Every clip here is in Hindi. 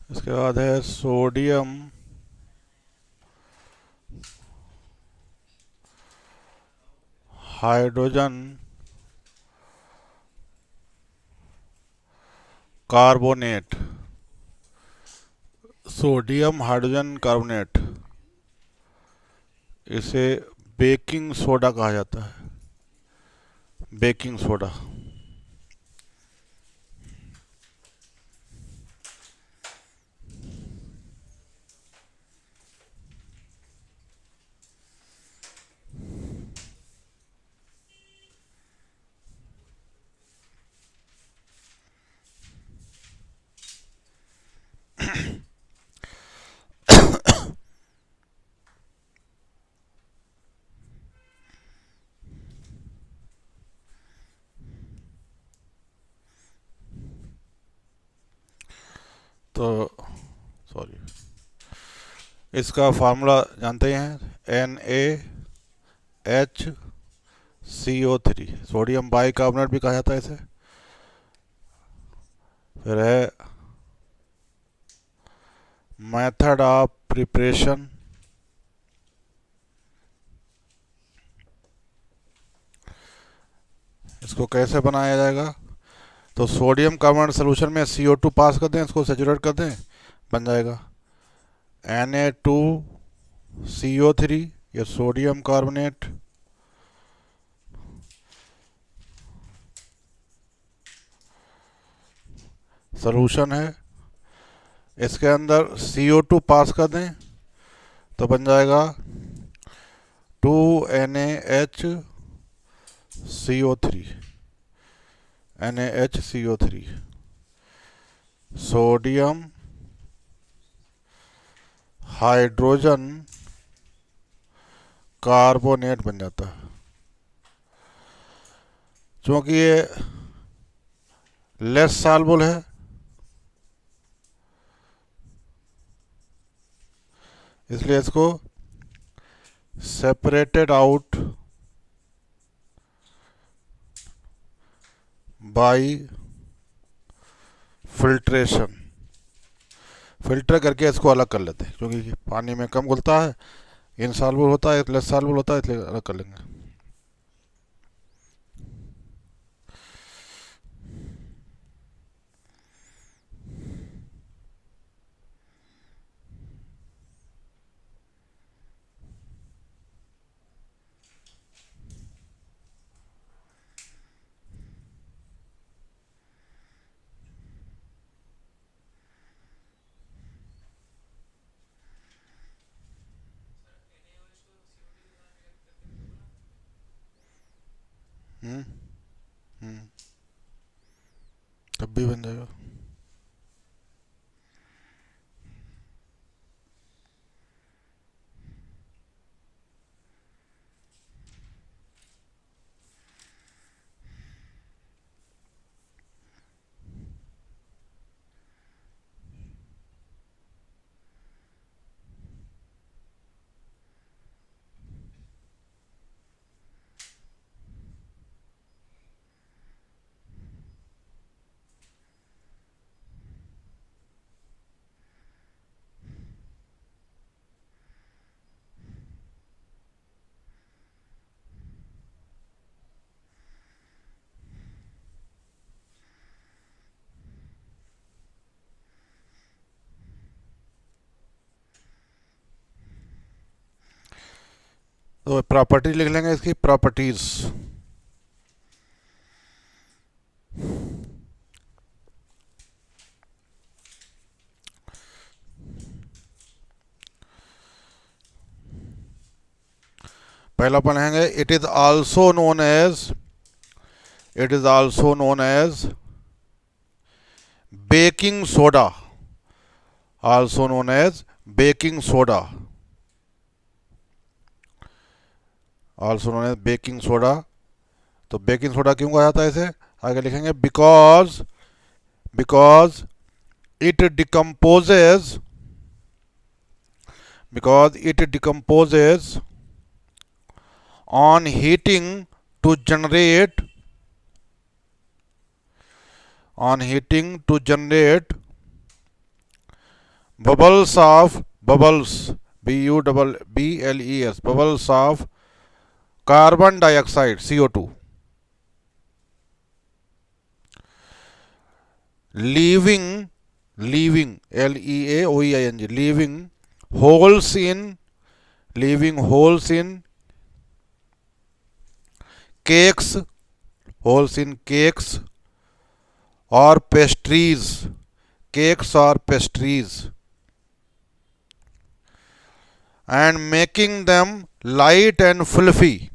इसके बाद है sodium hydrogen carbonate. Sodium hydrogen carbonate, इसे बेकिंग सोडा कहा जाता है। Baking soda. तो सॉरी, इसका फार्मूला जानते हैं, NaHCO3। सोडियम बाइकार्बोनेट भी कहा जाता है इसे। फिर है मेथड ऑफ प्रिपरेशन। इसको कैसे बनाया जाएगा, तो सोडियम कार्बोनेट सोल्यूशन में CO2 पास कर दें, इसको सेचुरेट कर दें, बन जाएगा Na2CO3, ये सोडियम कार्बोनेट। सोल्यूशन है, इसके अंदर CO2 पास कर दें तो बन जाएगा 2NaHCO3। NaHCO3 sodium hydrogen carbonate बन जाता है। क्योंकि ये लेस सॉल्युबल है, इसलिए इसको separated out by filtration. Filter करके इसको अलग कर लेते हैं, क्योंकि पानी में कम घुलता है, इनसॉल्युबल होता है, लेस सॉल्युबल होता है, इसलिए अलग कर लेंगे। हम्म हम्म, तब भी बन जाएगा। तो प्रॉपर्टी लिख लेंगे इसकी, प्रॉपर्टीज। पहला अपन लेंगे, it is also known as baking soda. Also known as baking soda. Also known as baking soda. तो बेकिंग सोडा क्यों कहा जाता है इसे, आगे लिखेंगे, because it decomposes because it decomposes on heating to generate on heating to generate bubbles of bubbles, BUBBLES, bubbles of carbon dioxide, CO2, leaving LEAOEING, leaving holes in cakes, or pastries, and making them light and fluffy,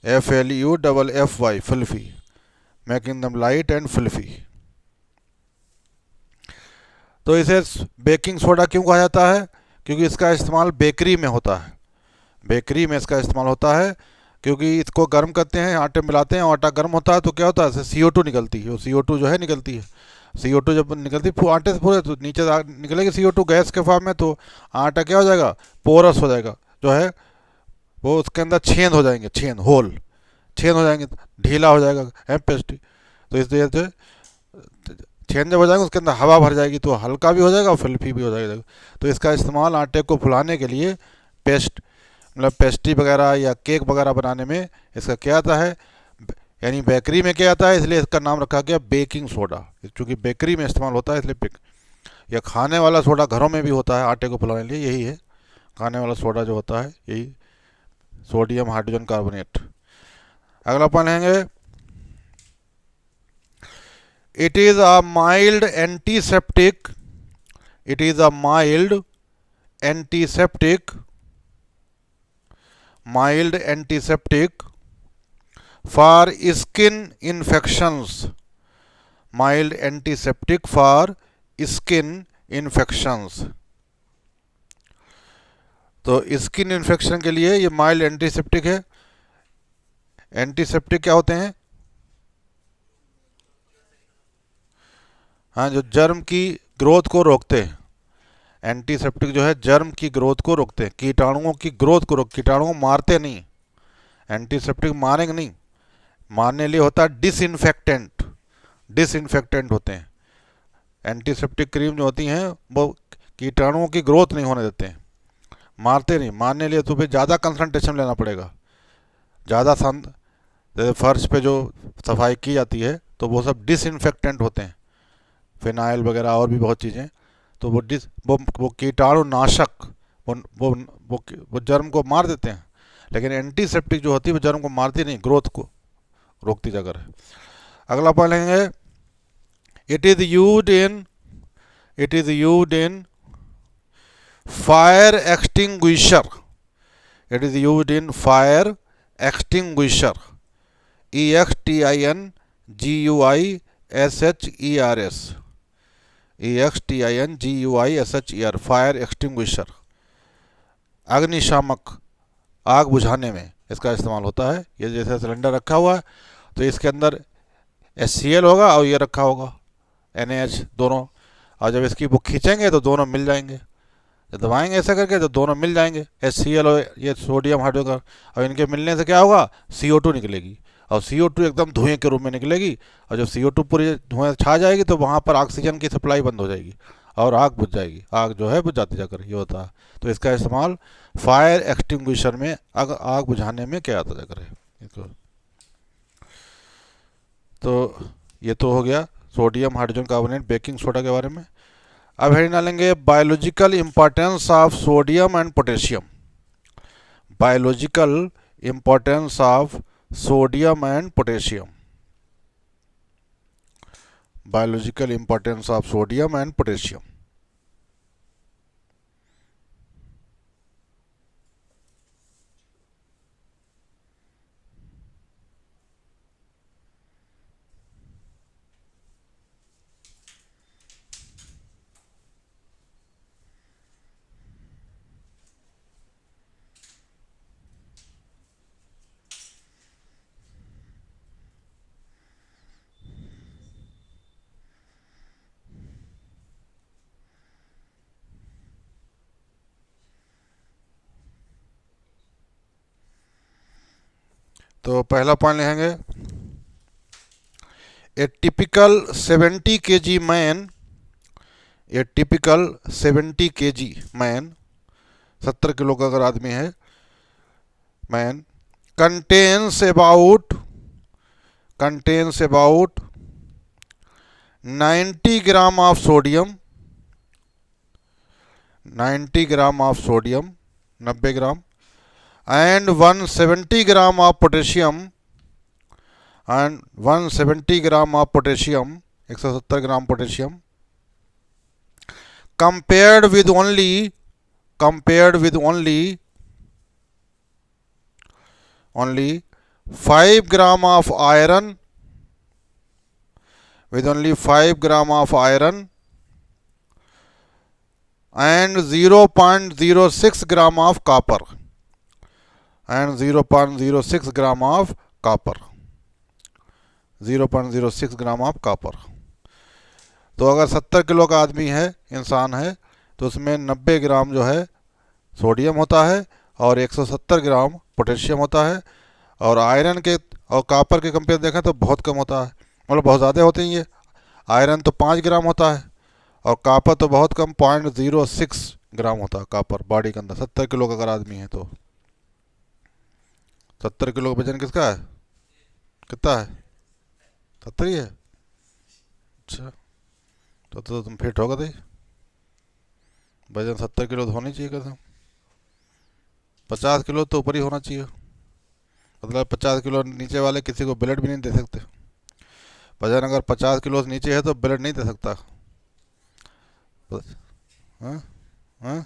FLUFFY, fluffy, making them light and fluffy. तो इसे बेकिंग सोडा क्यों कहा जाता है? क्योंकि इसका इस्तेमाल बेकरी में होता है, इसका इस्तेमाल होता है, क्योंकि इसको गर्म करते हैं, आटे मिलाते हैं, आटा गर्म होता है तो क्या होता है, CO2 निकलती है, CO2 जो है निकलती है, CO2 जब निकलती है आटे से पूरे तो नीचे निकलेगी CO2 गैस के फॉर्म में, तो आटा क्या हो जाएगा, पोरस हो जाएगा, जो है वो उसके अंदर छेद हो जाएंगे, छेद हो जाएंगे, ढीला हो जाएगा है पेस्ट्री। तो इस वजह से छेद जब हो जाएगा उसके अंदर हवा भर जाएगी तो हल्का भी हो जाएगा और फ्लफी भी हो जाएगा। तो इसका इस्तेमाल आटे को फुलाने के लिए पेस्ट्री वगैरह या केक वगैरह बनाने में इसका क्या आता है, यानी बेकरी में क्या आता है, इसलिए इसका नाम रखा गया बेकिंग सोडा, क्योंकि बेकरी में इस्तेमाल होता है इसलिए या खाने वाला सोडा घरों में भी होता है आटे को फुलाने के लिए, यही है खाने वाला सोडा जो होता है, यही सोडियम हाइड्रोजन कार्बोनेट। अगला पॉइंट लेंगे, it is a mild antiseptic, for skin infections, तो स्किन इन्फेक्शन के लिए ये माइल्ड एंटीसेप्टिक है। एंटीसेप्टिक क्या होते हैं, हाँ, जो जर्म की ग्रोथ को रोकते हैं, एंटीसेप्टिक जो है जर्म की ग्रोथ को रोकते हैं, कीटाणुओं की ग्रोथ को कीटाणुओं को मारते नहीं, एंटीसेप्टिक मारेंगे नहीं, मारने लिए होता है डिसइंफेक्टेंट होते हैं। एंटीसेप्टिक क्रीम जो होती हैं वो कीटाणुओं की ग्रोथ नहीं होने देते हैं, मारते नहीं, मारने लिए तो फिर ज़्यादा कंसंट्रेशन लेना पड़ेगा, ज़्यादा फर्श पे जो सफाई की जाती है तो वो सब डिसइंफेक्टेंट होते हैं, फिनाइल वगैरह और भी बहुत चीज़ें, तो वो कीटाणु नाशक वो जर्म को मार देते हैं, लेकिन एंटीसेप्टिक जो होती है वो जर्म को मारती नहीं, ग्रोथ को रोकती जाकर है। अगला पॉइंट लेंगे, it is used in fire extinguisher, EXTINGUISHER, fire extinguisher, अग्निशामक, आग बुझाने में इसका इस्तेमाल होता है। ये जैसे सिलेंडर रखा हुआ है तो इसके अंदर HCl होगा और ये रखा होगा NaH दोनों, और जब इसकी वो खींचेंगे तो दोनों मिल जाएंगे, जब दबाएंगे ऐसा करके तो दोनों मिल जाएंगे, HCl और ये सोडियम हाइड्रोक्साइड, और इनके मिलने से क्या होगा, CO2 निकलेगी, और CO2 एकदम धुएं के रूप में निकलेगी, और जब CO2 पूरी धुएं छा जाएगी तो वहाँ पर ऑक्सीजन की सप्लाई बंद हो जाएगी और आग बुझ जाएगी, आग जो है बुझ जाती जाकर, ये होता है। तो इसका इस्तेमाल फायर एक्सटिंग्विशर में आग बुझाने में क्या आता जाकर है। तो ये तो हो गया sodium hydrogen carbonate baking soda के बारे में। अब हेडिंग डालेंगे biological importance of sodium and potassium, biological importance of sodium and potassium, biological importance of sodium and potassium. तो पहला पॉइंट लिखेंगे, ए टिपिकल 70 kg मैन, ए टिपिकल 70 kg मैन, 70 किलो का अगर आदमी है man, contains about 90 gram of sodium, 90 gram of sodium, 90 gram, and 170 gram of potassium, and 170 gram of potassium, 170 gram potassium, compared with only 5 gram of iron, with only 5 gram of iron and 0.06 gram of copper, and 0.06 gram of copper, 0.06 gram of copper. तो अगर 70 किलो का आदमी है, इंसान है, तो उसमें 90 ग्राम जो है सोडियम होता है और 170 ग्राम पोटेशियम होता है, और आयरन के और कॉपर के कंपेयर देखें तो बहुत कम होता है, मतलब बहुत ज़्यादा होते हैं ये। आयरन तो 5 ग्राम होता है और कॉपर तो बहुत कम 0.06 ग्राम होता है कॉपर बॉडी के अंदर। 70 किलो का अगर आदमी है तो 70 किलो का वजन किसका है, कितना है, 70 ही है। अच्छा, तो तुम फिट होगा थे, वजन 70 किलो तो होनी चाहिए कसम, 50 किलो तो ऊपर ही होना चाहिए, मतलब 50 किलो नीचे वाले किसी को ब्लड भी नहीं दे सकते। वजन अगर 50 किलो से नीचे है तो ब्लड नहीं दे सकता। हाँ हाँ,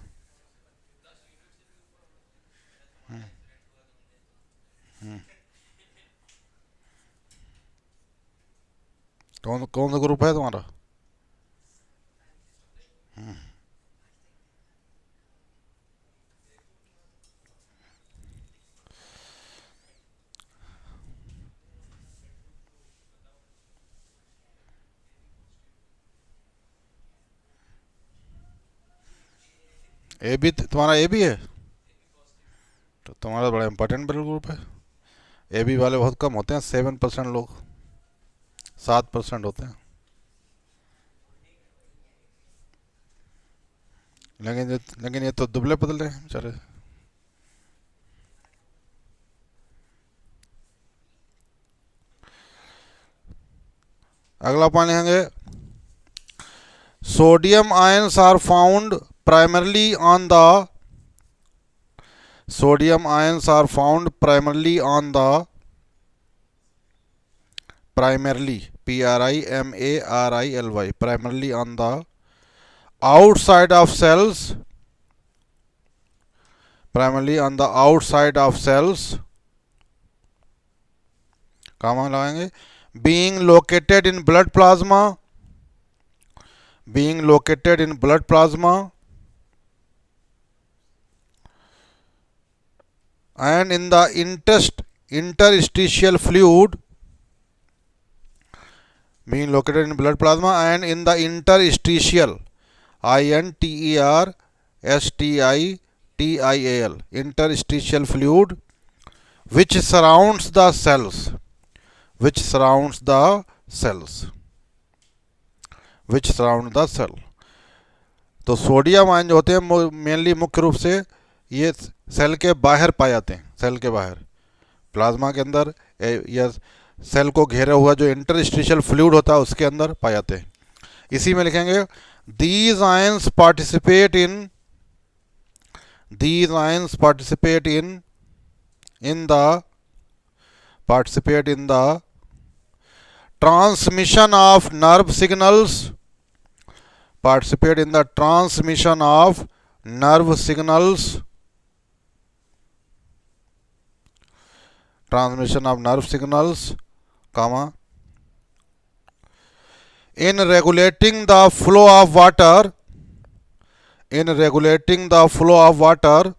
कौन कौन सा ग्रुप है तुम्हारा? ए बी, तुम्हारा ए बी है, तो तुम्हारा बड़ा इंपॉर्टेंट ब्लड ग्रुप है। ए बी वाले बहुत कम होते हैं, 7% लोग, 7% होते हैं। लेकिन ये तो दुबले पतले हैं बेचारे। अगला पॉइंट लिखेंगे, sodium ions are found primarily on the, sodium ions are found primarily on the, primarily, P-R-I-M-A-R-I-L-Y, primarily on the outside of cells, primarily on the outside of cells, कहाँ लगाएंगे, being located in blood plasma, being located in blood plasma, and in the interstitial fluid, being located in blood plasma and in the interstitial, interstitial, interstitial fluid which surrounds the cells, which surrounds the cells, which surround the cell। तो सोडियम आयन जो होते हैं मेनली मुख्य रूप से ये सेल के बाहर पाए जाते हैं, सेल के बाहर, प्लाज्मा के अंदर या सेल को घेरा हुआ जो इंटरस्टिशियल फ्लूइड होता है उसके अंदर पाए जाते हैं। इसी में लिखेंगे, these ions participate in, these ions participate in the transmission of nerve signals, participate in the transmission of nerve signals, transmission of nerve signals, comma, in regulating the flow of water, in regulating the flow of water,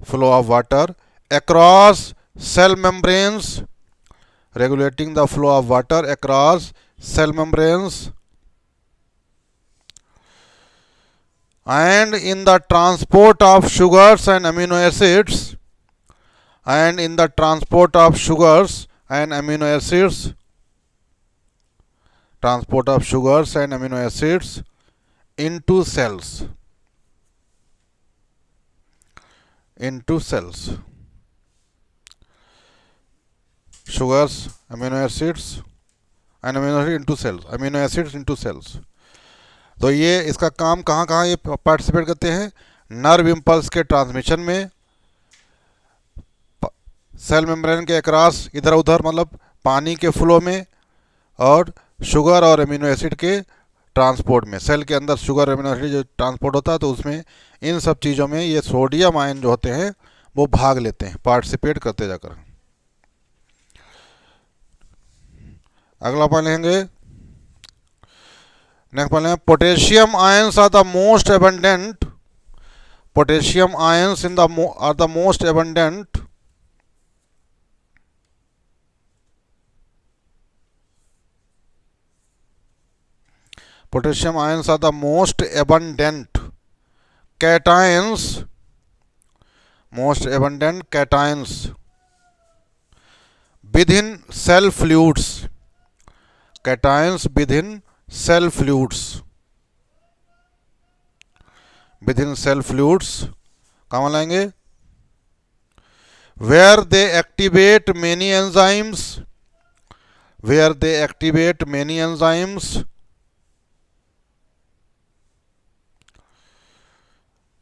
flow of water across cell membranes, regulating the flow of water across cell membranes, and in the transport of sugars and amino acids, and in the transport of sugars and amino acids, transport of sugars and amino acids into cells, sugars, amino acids and amino acids into cells. तो ये इसका काम कहाँ कहाँ ये पार्टिसिपेट करते हैं? नर्व इम्पल्स के ट्रांसमिशन में, सेल मेम्ब्रेन के अक्रॉस इधर उधर मतलब पानी के फ्लो में, और शुगर और अमीनो एसिड के ट्रांसपोर्ट में। सेल के अंदर शुगर अमीनो एसिड जो ट्रांसपोर्ट होता है तो उसमें इन सब चीज़ों में ये सोडियम आयन जो होते हैं वो भाग लेते हैं, पार्टिसिपेट करते जाकर। अगला पॉइंट लेंगे, नेक्स्ट पॉइंट लेंगे, potassium ions are the most abundant, potassium ions are the most abundant potassium ions are the most abundant cations, within cell fluids, cations within cell fluids, कहाँ लाएंगे? where they activate many enzymes,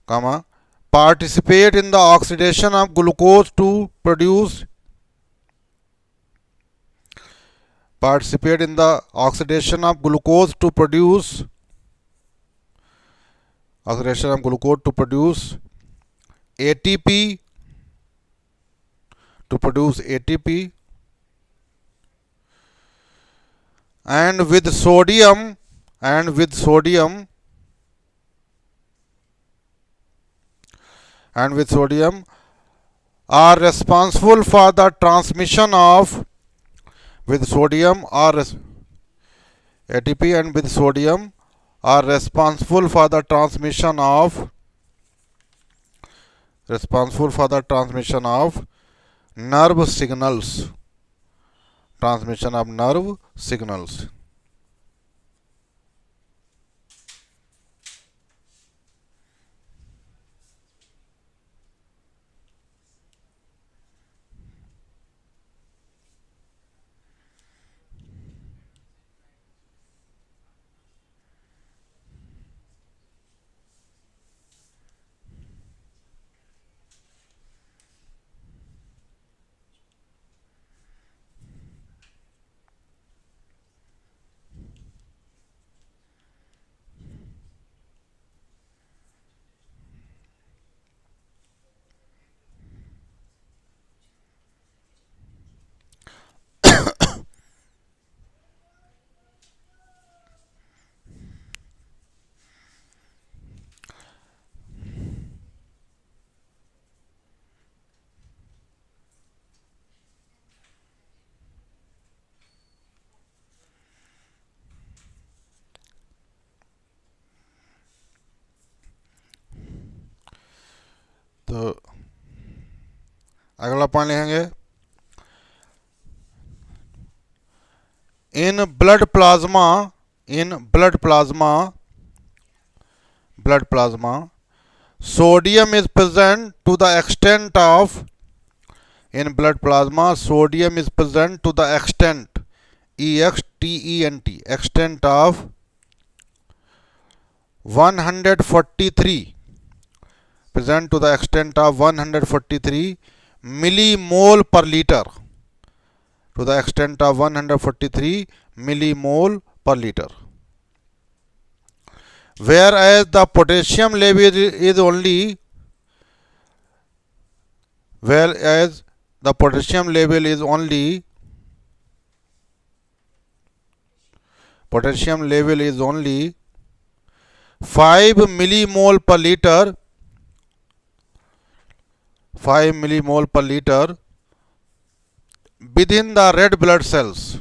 comma, participate in the oxidation of glucose to produce, ATP, and with sodium are responsible for the transmission of, ATP and with sodium are responsible for the transmission of nerve signals, तो अगला पॉइंट लिखेंगे, in blood plasma, sodium is present to the extent of, extent of 143, millimole per liter, whereas the potassium level is only, whereas the potassium level is only 5 millimole per liter, 5 millimole per liter within the red blood cells,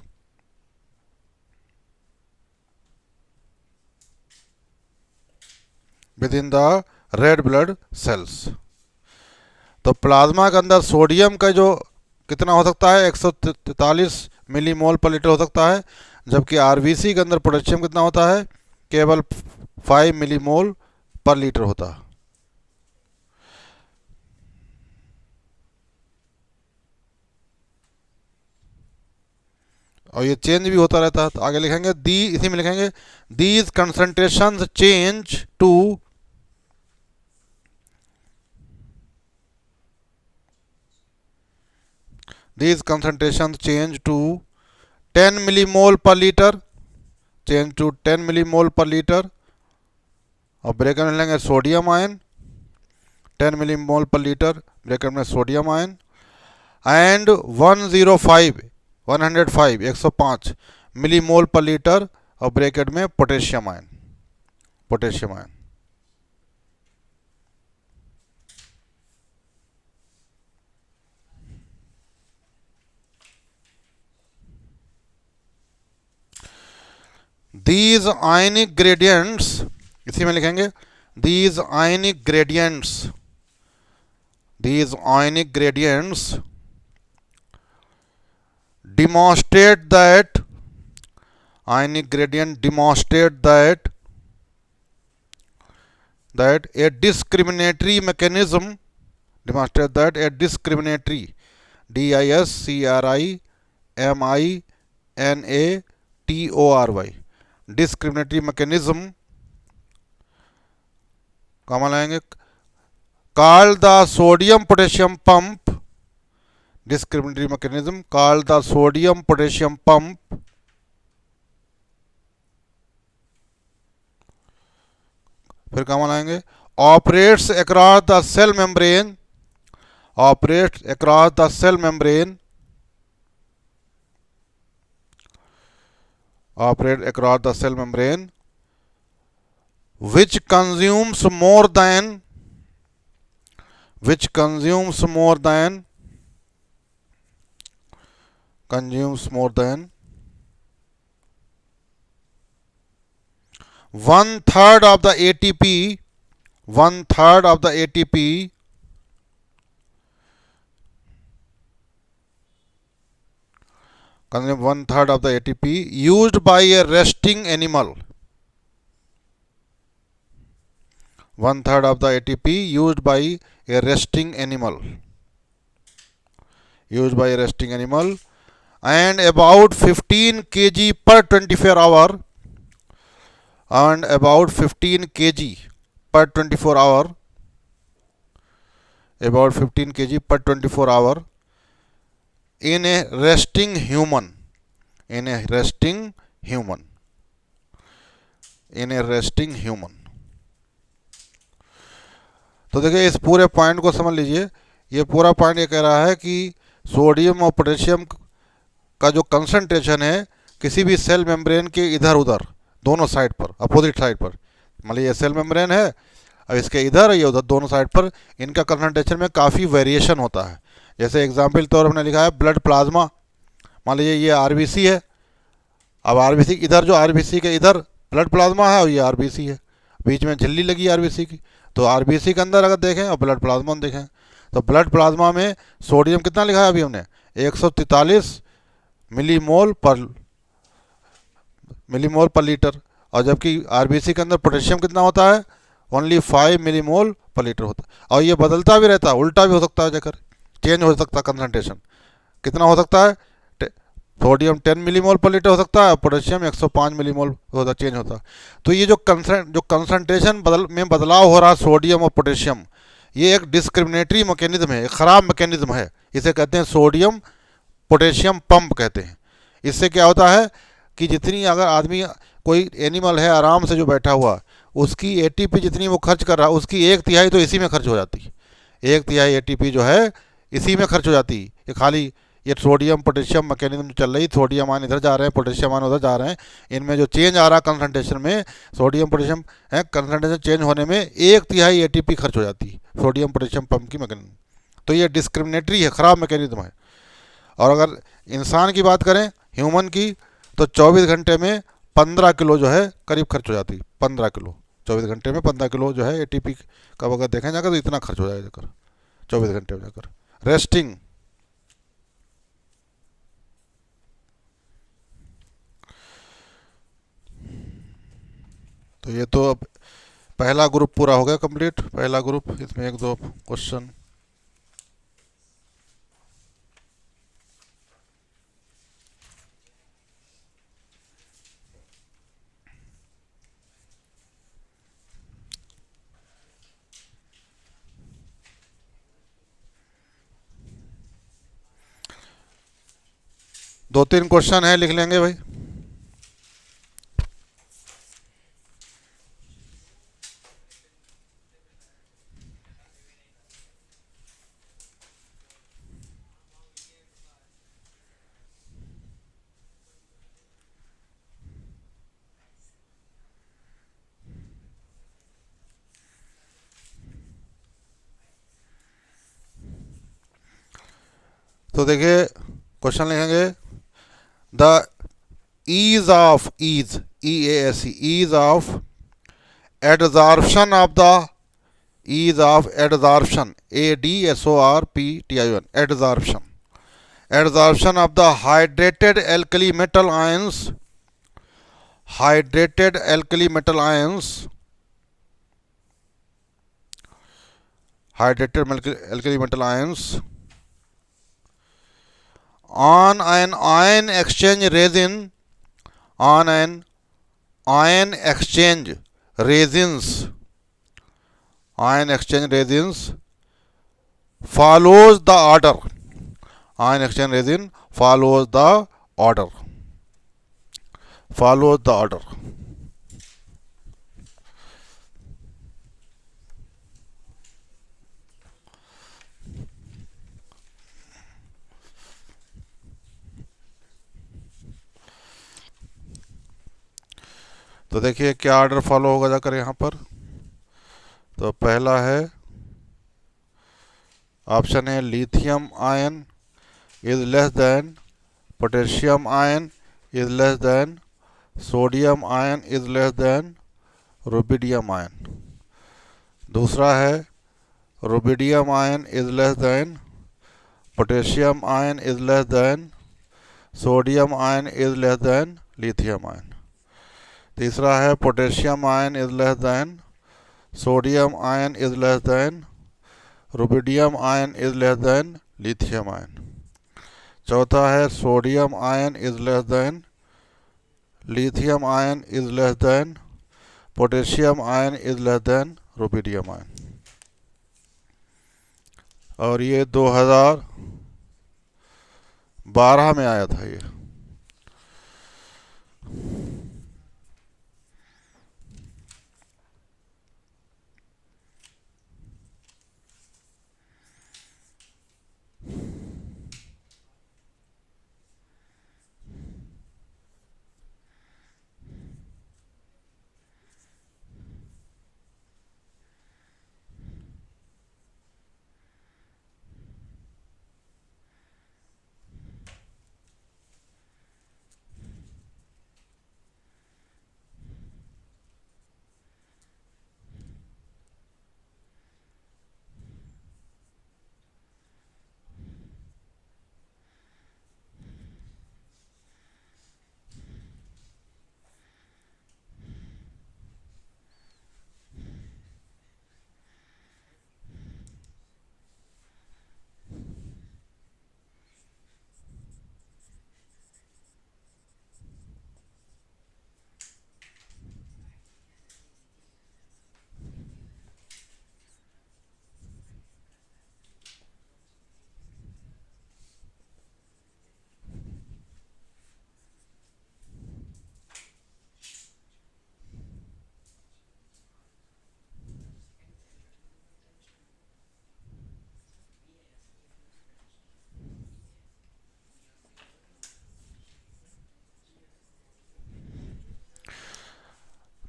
तो प्लाज्मा के अंदर सोडियम का जो कितना हो सकता है, 143 मिलीमोल पर लीटर हो सकता है, जबकि आरबीसी के अंदर पोटेशियम कितना होता है, केवल 5 मिलीमोल पर लीटर होता है। और ये चेंज भी होता रहता है। तो आगे लिखेंगे दी, इसी में लिखेंगे these concentrations change to these concentrations change to 10 millimole per liter, change to 10 millimole per liter। और ब्रैकेट में लेंगे सोडियम आयन 10 मिलीमोल पर लीटर, ब्रैकेट में सोडियम आयन, एंड 105 मिलीमोल पर लीटर, और ब्रैकेट में potassium ion, potassium ion. These ionic gradients, इसी में लिखेंगे these ionic gradients, these ionic gradients demonstrate that, ionic gradient demonstrate that a discriminatory mechanism, demonstrate that a discriminatory, discriminatory, discriminatory mechanism, कहाँ लाएंगे, called the sodium potassium pump, discriminatory mechanism called the sodium potassium pump, फिर कहाँ लाएंगे, operates across the cell membrane, operates across the cell membrane, operate across the cell membrane, which consumes more than 1/3 of the ATP, 1/3 of the ATP, consume 1/3 of the ATP used by a resting animal, 1/3 of the ATP used by a resting animal, used by a resting animal, and about 15 kg per 24 hour, and about 15 kg per 24 hour, about 15 kg per 24 hour in a resting human, in a resting human, in a resting human। तो देखिए इस पूरे पॉइंट को समझ लीजिए। ये पूरा पॉइंट ये कह रहा है कि सोडियम और पोटेशियम का जो कंसंट्रेशन है किसी भी सेल मेम्ब्रेन के इधर उधर दोनों साइड पर, अपोजिट साइड पर, मान लीजिए सेल मेम्ब्रेन है और इसके इधर ये उधर दोनों साइड पर इनका कंसंट्रेशन में काफ़ी वेरिएशन होता है। जैसे एग्जाम्पल तौर हमने लिखा है ब्लड प्लाज्मा, मान लीजिए ये आरबीसी है, अब आरबीसी इधर जो आरबीसी के इधर ब्लड प्लाज्मा है और ये आरबीसी है, बीच में झिल्ली लगी आरबीसी की। तो आरबीसी के अंदर अगर देखें और ब्लड प्लाज्मा में देखें तो ब्लड प्लाज्मा में सोडियम कितना लिखा है अभी हमने, 143 मिलीमोल पर लीटर, और जबकि आरबीसी के अंदर पोटेशियम कितना होता है, ओनली 5 मिलीमोल पर लीटर होता है। और ये बदलता भी रहता है, उल्टा भी हो सकता है, जाकर चेंज हो सकता है कंसंट्रेशन, कितना हो सकता है, सोडियम 10 मिलीमोल पर लीटर हो सकता है, पोटेशियम 105 मिलीमोल होता, चेंज होता है। तो ये जो कंसंट्रेशन में बदलाव हो रहा है सोडियम और पोटेशियम, ये एक डिस्क्रिमिनेटरी मैकेनिज्म है, एक ख़राब मैकेनिज्म है, इसे कहते हैं सोडियम पोटेशियम पंप कहते हैं। इससे क्या होता है कि जितनी अगर आदमी कोई एनिमल है आराम से जो बैठा हुआ, उसकी एटीपी जितनी वो खर्च कर रहा है उसकी 1/3 तो इसी में खर्च हो जाती है, 1/3 एटीपी जो है इसी में खर्च हो जाती है। ये खाली ये सोडियम पोटेशियम मैकेनिज्म चल रही, सोडियम आयन इधर जा रहे हैं, पोटेशियम आयन उधर जा रहे हैं, इनमें जो चेंज आ रहा है कंसंट्रेशन में, सोडियम पोटेशियम है, कंसंट्रेशन चेंज होने में 1/3 एटीपी खर्च हो जाती है सोडियम पोटेशियम पंप की मैकेनिज्म। तो ये डिस्क्रिमिनेटरी है, ख़राब मैकेनिज्म है। और अगर इंसान की बात करें, ह्यूमन की, तो 24 घंटे में 15 किलो जो है करीब खर्च हो जाती है, 15 किलो, 24 घंटे में 15 किलो जो है एटीपी का अगर देखें जाकर तो इतना खर्च हो जाएगा जाकर 24 घंटे में जाकर रेस्टिंग। तो ये तो अब पहला ग्रुप पूरा हो गया कंप्लीट, पहला ग्रुप। इसमें एक दो क्वेश्चन। दो तीन क्वेश्चन है, लिख लेंगे भाई। तो देखिए क्वेश्चन लिखेंगे, the ease of ease EASE ease of adsorption of the ease of adsorption ADSORPTION adsorption of the hydrated alkali metal ions hydrated alkali metal ions on an ion exchange resin on an ion exchange resins follows the order ion exchange resin follows the order तो देखिए क्या ऑर्डर फॉलो होगा जाकर यहाँ पर। तो पहला है ऑप्शन है lithium ion is less then potassium ion is less then sodium ion is less than rubidium ion. दूसरा है rubidium ion is less then potassium ion is less then sodium ion is less then lithium ion. तीसरा है potassium ion is less then sodium ion is less than rubidium ion is less then lithium ion. चौथा है sodium ion is less then lithium ion is less then potassium ion is less than rubidium ion. और ये 2012 में आया था ये।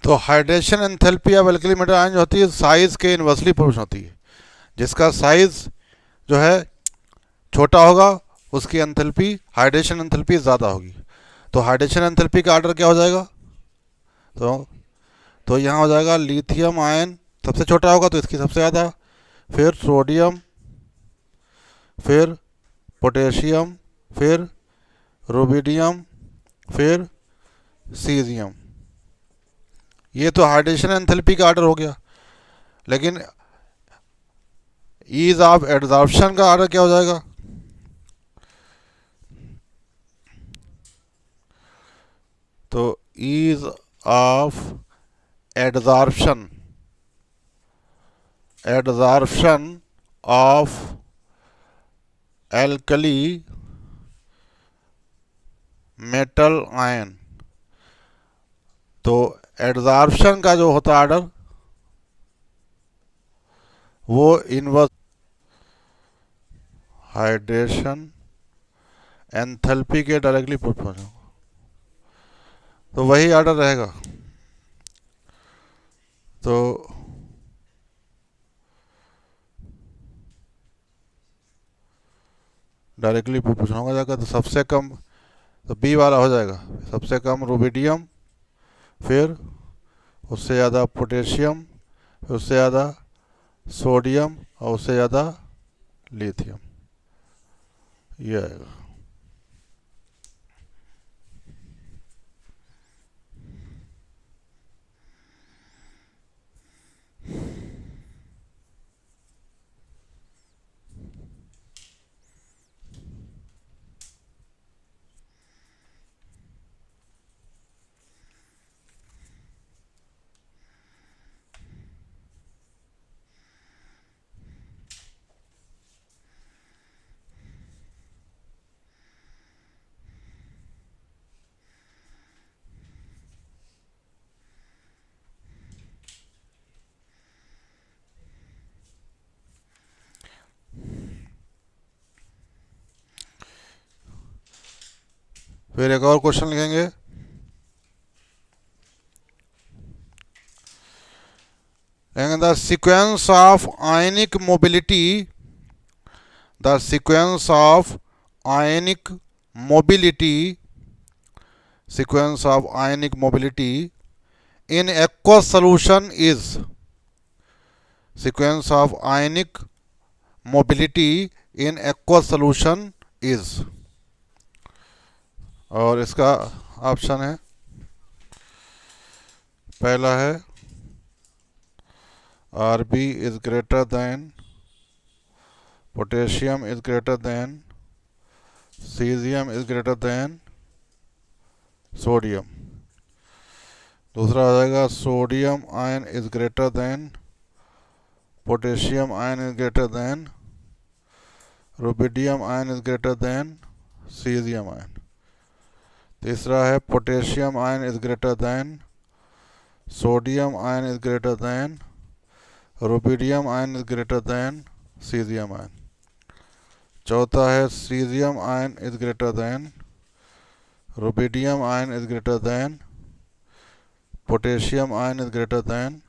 तो hydration enthalpy of alkali metal ion जो होती है साइज के इन्वर्सली प्रोपोर्शनल होती है। जिसका साइज जो है छोटा होगा उसकी एंथैल्पी हाइड्रेशन एंथैल्पी ज़्यादा होगी। तो हाइड्रेशन एंथैल्पी का ऑर्डर क्या हो जाएगा? तो यहाँ हो जाएगा लिथियम आयन सबसे छोटा होगा तो इसकी सबसे ज़्यादा, फिर सोडियम, फिर पोटेशियम, फिर रुबिडियम, फिर सीजियम। ये तो हाइड्रेशन एंथैल्पी का ऑर्डर हो गया, लेकिन ईज ऑफ एडजॉर्प्शन का ऑर्डर क्या हो जाएगा? तो ease of adsorption, adsorption of alkali metal ion. तो एडजॉर्प्शन का जो होता है ऑर्डर वो इनवर्स हाइड्रेशन एंथैल्पी के डायरेक्टली प्रोपोर्शनल, तो वही ऑर्डर रहेगा। तो डायरेक्टली प्रोपोर्शनल होगा जाएगा, तो सबसे कम तो बी वाला हो जाएगा, सबसे कम रुबिडियम, फिर उससे ज़्यादा पोटेशियम, फिर उससे ज़्यादा सोडियम और उससे ज़्यादा लिथियम, ये आएगा। फिर एक और क्वेश्चन लिखेंगे, the sequence of ionic mobility, the sequence of ionic mobility, sequence of ionic mobility in aqueous solution is, sequence of ionic mobility in aqueous solution is, और इसका ऑप्शन है, पहला है Rb is greater than, potassium is greater than, cesium is greater than sodium। दूसरा आ जाएगा sodium ion is greater than, potassium ion is greater than, rubidium ion is greater than caesium ion. तीसरा है potassium ion is greater than, sodium ion is greater than, rubidium ion is greater than caesium ion. चौथा है caesium ion is greater than, rubidium ion is greater than, potassium ion is greater than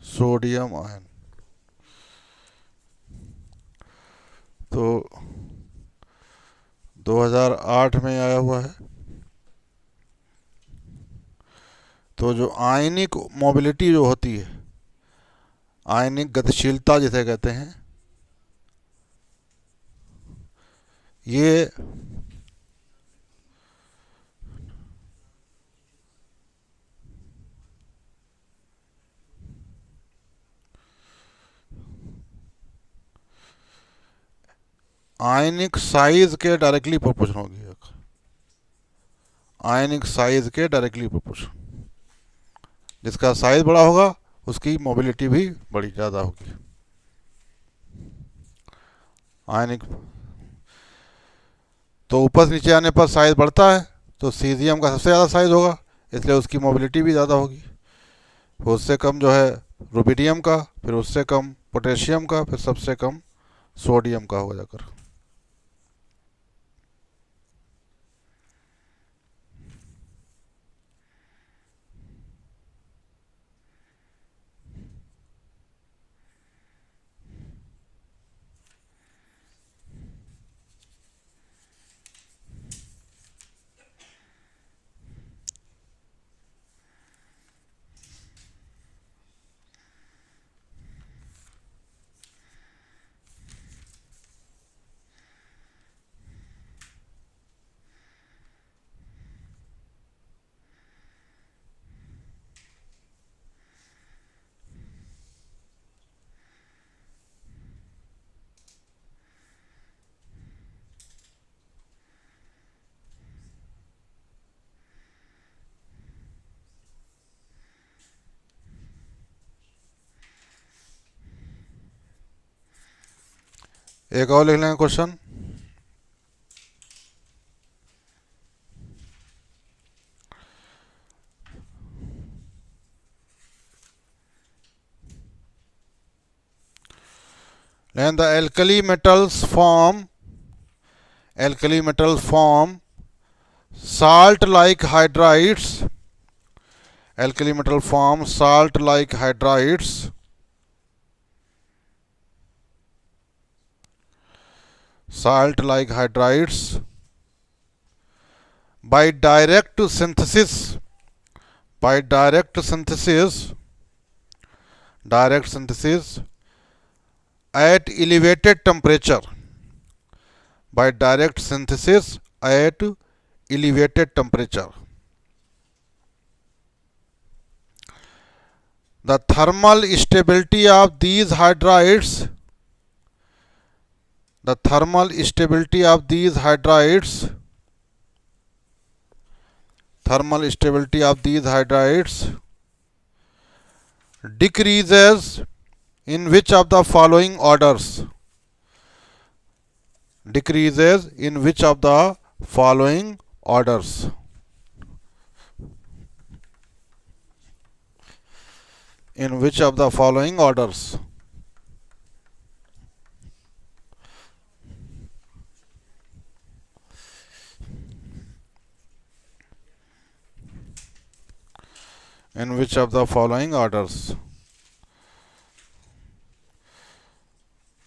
sodium ion. तो 2008 में आया हुआ है। तो जो आयनिक मोबिलिटी जो होती है, आयनिक गतिशीलता जिसे कहते हैं, ये आयनिक साइज के डायरेक्टली प्रोपोर्शनल होगी, आयनिक साइज के डायरेक्टली प्रोपोर्शनल। जिसका साइज बड़ा होगा उसकी मोबिलिटी भी बड़ी ज़्यादा होगी। आयनिक तो ऊपर से नीचे आने पर साइज बढ़ता है, तो सीजियम का सबसे ज़्यादा साइज होगा, इसलिए उसकी मोबिलिटी भी ज़्यादा होगी। फिर उससे कम जो है रुबिडियम का, फिर उससे कम पोटेशियम का, फिर सबसे कम सोडियम का हो जाकर। एक और लिख लेंगे question. And the alkali metals form salt like hydrides. Alkali metal form salt like hydrides. Salt like hydrides by direct synthesis. By direct synthesis at elevated temperature. By direct synthesis at elevated temperature. The thermal stability of these hydrides decreases in which of the following orders? Decreases in which of the following orders? In which of the following orders? In which of the following orders?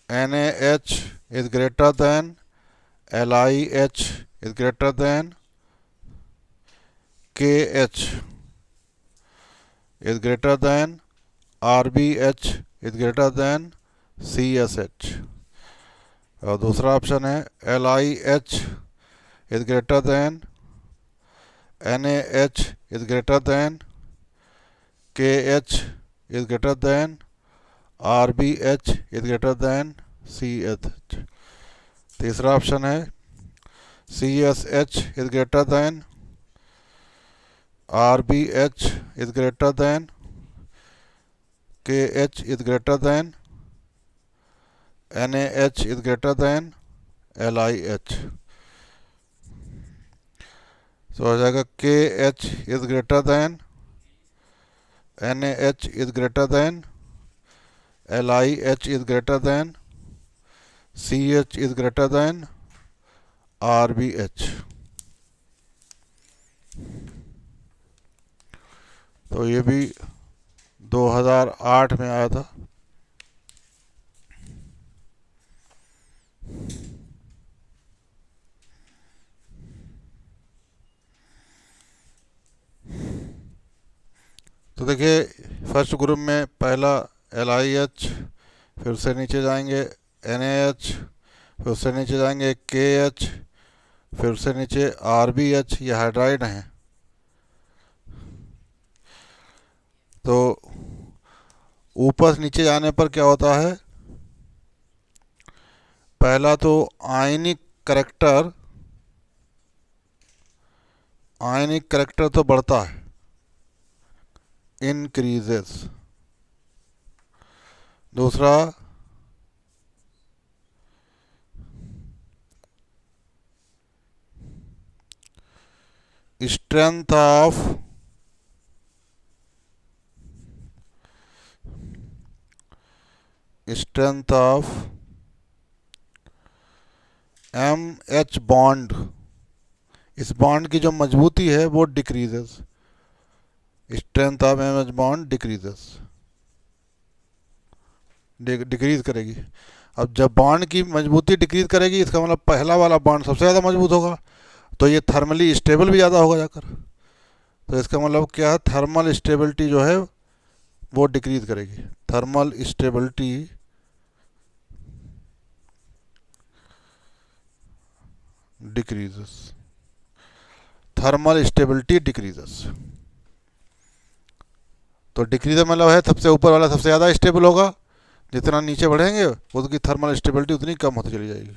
NaH is greater than LiH is greater than KH is greater than RBH is greater than CSH. और दूसरा ऑप्शन है LiH is greater than NaH is greater than KH is greater than RBH is greater than CSH. तीसरा ऑप्शन है CSH is greater than RBH is greater than KH is greater than NaH is greater than LiH. तो हो जाएगा KH is greater than NaH is greater than LiH is greater than CH is greater than RBH. तो ये भी 2008 में आया था। तो देखिए फर्स्ट ग्रुप में पहला LiH, फिर से नीचे जाएंगे NaH, फिर से नीचे जाएंगे KH, फिर से नीचे RBH, ये हाइड्राइड हैं। तो ऊपर से नीचे जाने पर क्या होता है, पहला तो आयनिक करेक्टर तो बढ़ता है, इंक्रीजेस। दूसरा स्ट्रेंथ ऑफ MH बॉन्ड, इस बॉन्ड की जो मजबूती है वो decreases. Strength of MH bond decrease करेगी। अब जब बॉन्ड की मजबूती डिक्रीज करेगी, इसका मतलब पहला वाला बॉन्ड सबसे ज़्यादा मजबूत होगा, तो ये थर्मली स्टेबल भी ज़्यादा होगा जाकर। तो इसका मतलब क्या है, थर्मल स्टेबिलिटी जो है वो डिक्रीज करेगी। Thermal stability decreases, thermal stability decreases. तो डिक्रीज मतलब है सबसे ऊपर वाला सबसे ज़्यादा स्टेबल होगा, जितना नीचे बढ़ेंगे उसकी थर्मल स्टेबिलिटी उतनी कम होती चली जाएगी।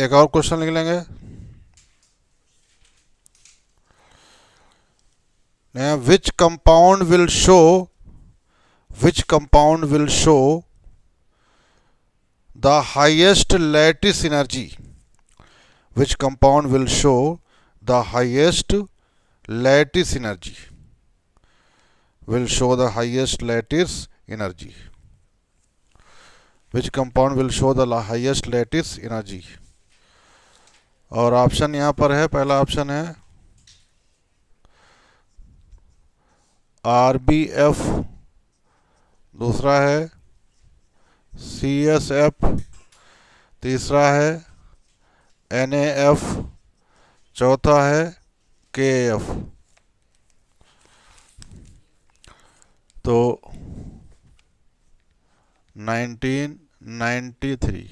एक और क्वेश्चन लिख लेंगे। Which compound will show the highest lattice energy? Which compound will show the highest lattice energy? will show the highest lattice energy? Which compound will show the highest lattice energy? और ऑप्शन यहां पर है, पहला ऑप्शन है RBF, दूसरा है CSF, तीसरा है NAF, चौथा है KF। तो 1993।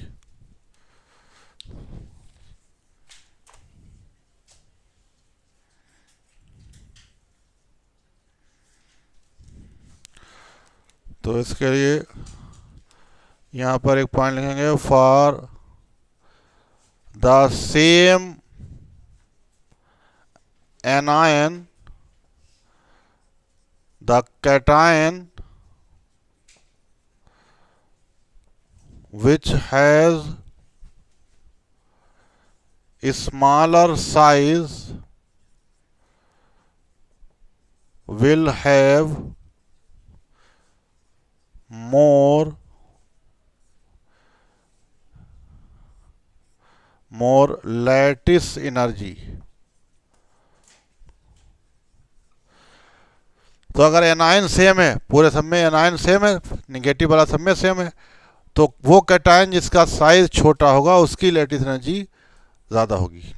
तो इसके लिए यहाँ पर एक पॉइंट लिखेंगे, for the same anion the cation which has a smaller size will have more lattice energy। तो अगर एनायन सेम है, पूरे सब में एनायन सेम है, निगेटिव वाला सब में सेम है, तो वो कैटायन जिसका साइज छोटा होगा उसकी लैटिस एनर्जी ज़्यादा होगी।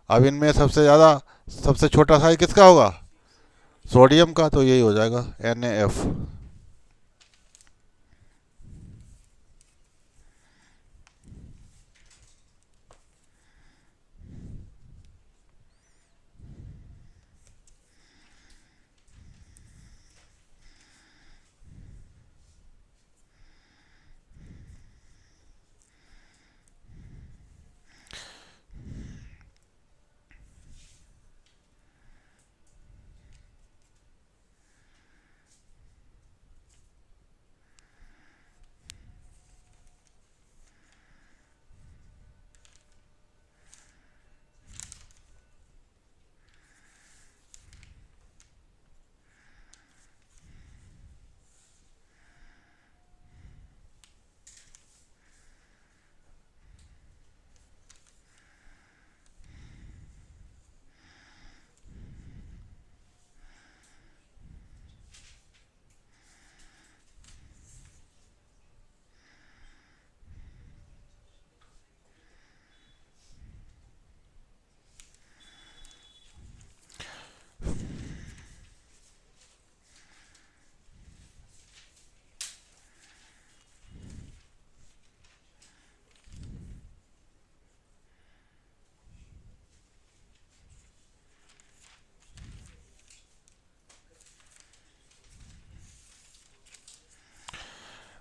अब इनमें सबसे छोटा साइज किसका होगा? सोडियम का, तो यही हो जाएगा NaF।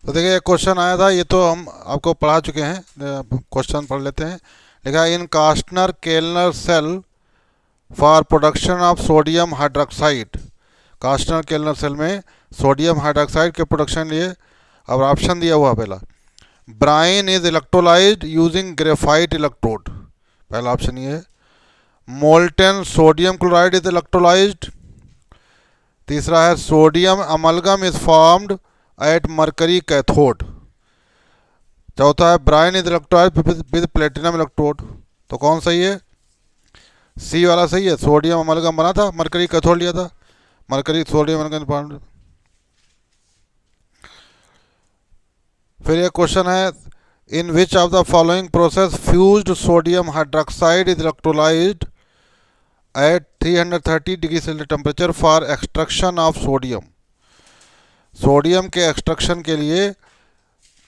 तो देखिए एक क्वेश्चन आया था, ये तो हम आपको पढ़ा चुके हैं, क्वेश्चन पढ़ लेते हैं। लिखा in Castner Kellner cell for production of sodium hydroxide. Castner Kellner cell में सोडियम हाइड्रोक्साइड के प्रोडक्शन लिए, अब ऑप्शन दिया हुआ पहला, brine is electrolysed using graphite electrode, पहला ऑप्शन ये है। Molten sodium chloride is electrolysed, तीसरा है sodium amalgam is formed at mercury cathode, चौथा है brine is electrolysed with platinum electrode. तो कौन सही है? सी वाला सही है, सोडियम अमलगम बना था, मरकरी कैथोड लिया था, मरकरी सोडियम अमलगम। फिर ये क्वेश्चन है, in which of the following process fused sodium hydroxide is electrolysed at 330 degree Celsius temperature for extraction of sodium. Sodium के एक्सट्रैक्शन के लिए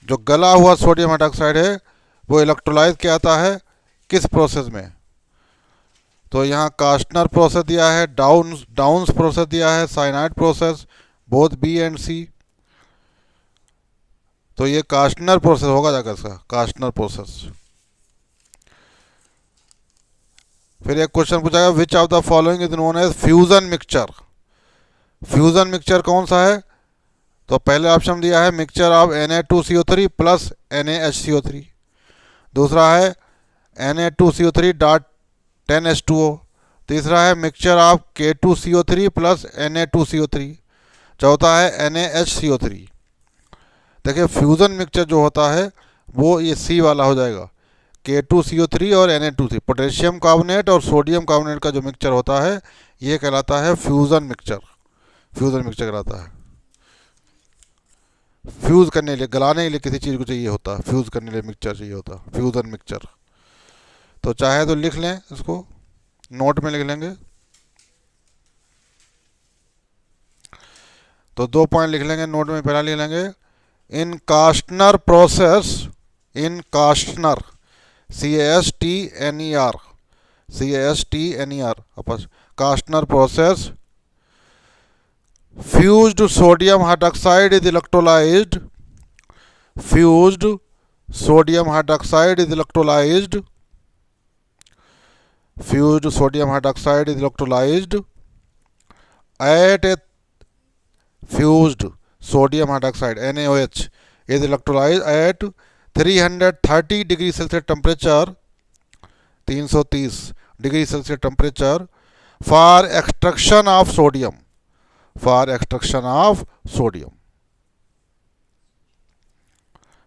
जो गला हुआ सोडियम हाइड्रोक्साइड है वो इलेक्ट्रोलाइज किया जाता है किस प्रोसेस में? तो यहाँ कास्टनर प्रोसेस दिया है, डाउन्स प्रोसेस दिया है, cyanide process, both B and C. तो ये कास्टनर प्रोसेस होगा जाकर इसका, कास्टनर प्रोसेस। फिर एक क्वेश्चन पूछा गया, which of the following is known as fusion mixture. Fusion mixture कौन सा है? तो पहले ऑप्शन दिया है mixture of Na2CO3 plus NaHCO3। दूसरा है Na2CO3 डॉट 10H2O। तीसरा है mixture of K2CO3 plus Na2CO3। चौथा है NaHCO3। देखिए फ्यूज़न मिक्सचर जो होता है वो ये सी वाला हो जाएगा, K2CO3 और Na2CO3, पोटेशियम कार्बोनेट और सोडियम कार्बोनेट का जो मिक्सचर होता है ये कहलाता है फ्यूज़न मिक्सचर। फ्यूज़न मिक्सचर कहलाता है। फ्यूज़ करने के लिए, गलाने के लिए किसी चीज़ को चाहिए होता है, फ्यूज़ करने के लिए मिक्सचर चाहिए होता है, फ्यूज़न मिक्सचर। तो चाहे तो लिख लें, इसको नोट में लिख लेंगे। तो 2 पॉइंट लिख लेंगे नोट में। पहला लिख लेंगे इन कास्टनर प्रोसेस, इन कास्टनर CASTNER, CASTNER आपस कास्टनर process, fused sodium hydroxide is electrolyzed, fused sodium hydroxide is electrolyzed, fused sodium hydroxide is electrolyzed at a fused sodium hydroxide NaOH is electrolyzed at 330 degree Celsius temperature, 330 degree Celsius temperature for extraction of sodium, for extraction of sodium,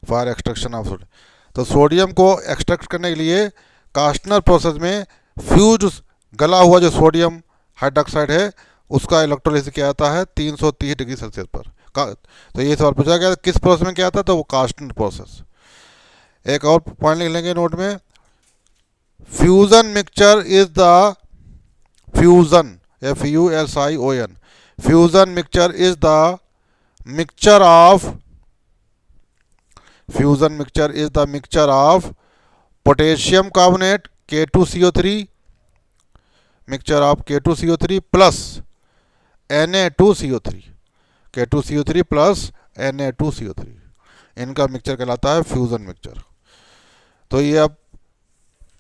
for extraction of sodium। तो सोडियम को एक्सट्रैक्ट करने के लिए कास्टनर प्रोसेस में फ्यूज गला हुआ जो सोडियम हाइड्रोक्साइड है उसका इलेक्ट्रोलिसिस किया जाता है 330 डिग्री सेल्सियस पर। तो ये सवाल पूछा गया किस प्रोसेस में किया था, तो वो कास्टनर प्रोसेस। एक और पॉइंट लिख लेंगे नोट में, fusion mixture is the fusion FUSION, fusion mixture is the mixture of, fusion mixture is the mixture of potassium carbonate K2CO3, mixture of K2CO3 plus Na2CO3, K2CO3 plus Na2CO3, इनका मिक्सचर कहलाता है फ्यूजन मिक्सचर। तो ये अब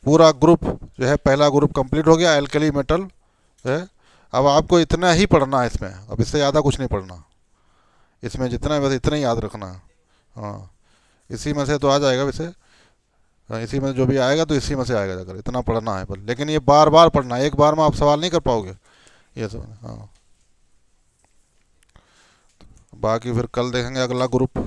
पूरा ग्रुप जो है, पहला ग्रुप कंप्लीट हो गया, एल्कली मेटल है। अब आपको इतना ही पढ़ना है इसमें, अब इससे ज़्यादा कुछ नहीं पढ़ना इसमें, जितना है बस इतना ही याद रखना है। हाँ, इसी में से तो आ जाएगा वैसे, इसी में जो भी आएगा तो इसी में से आएगा जाकर, इतना पढ़ना है बस। लेकिन ये बार बार पढ़ना है, एक बार में आप सवाल नहीं कर पाओगे ये सब। हाँ, बाकी फिर कल देखेंगे अगला ग्रुप।